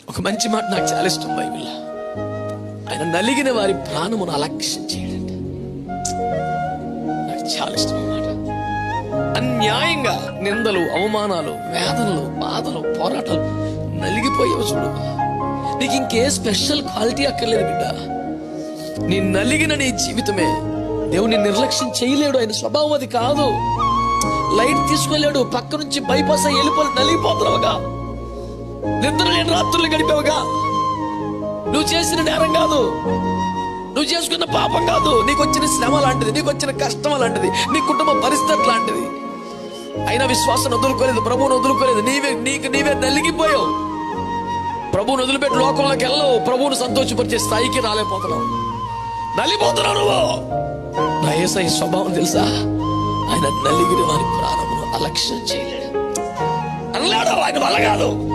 ఒక మంచి మాట నాకు చాలా ఇష్టం బైబిల్. ఆయన నలిగిన వారి ప్రాణమును అలక్ష్యం చేయడండి. నాకు చాలా ఇష్టం అన్నమాట. అన్యాయంగా నిందలు, అవమానాలు, వేదనలు, బాధలు, పోరాటాలు నలిగిపోయావు చూడు. నీకు ఇంకే స్పెషల్ క్వాలిటీ అక్కర్లేదు బిడ్డ. నీ నలిగిన నీ జీవితమే. దేవుని నిర్లక్ష్యం చేయలేడు. ఆయన స్వభావం అది కాదు. లైట్ తీసుకోలేడు. పక్క నుంచి బైపాస్ అయ్యి వెళ్ళిపోయి నలిగిపోతున్నావుగా. నిద్ర లేని రాత్రులు గడిపావుగా. నువ్వు చేసిన నేరం కాదు, నువ్వు చేసుకున్న పాపం కాదు. నీకు వచ్చిన శ్రమ లాంటిది, నీకు వచ్చిన కష్టం లాంటిది, నీ కుటుంబ పరిస్థితి లాంటిది. అయినా విశ్వాసం వదులుకోలేదు, ప్రభువును వదులుకోలేదు. నీవే నలిగిపోయావు. ప్రభువును వదిలిపెట్టి లోకంలోకి వెళ్ళవు. ప్రభువును సంతోషపరిచే స్థాయికి రాలేకపోతున్నావు. నలిగిపోతున్నావు నువ్వు. నా యేసయ్య స్వభావం తెలుసా? ఆయన నలిగిన వారి ప్రాణమును అలక్ష్యం చేయలేడు. అనలేడు. ఆయన వల్ల కాదు.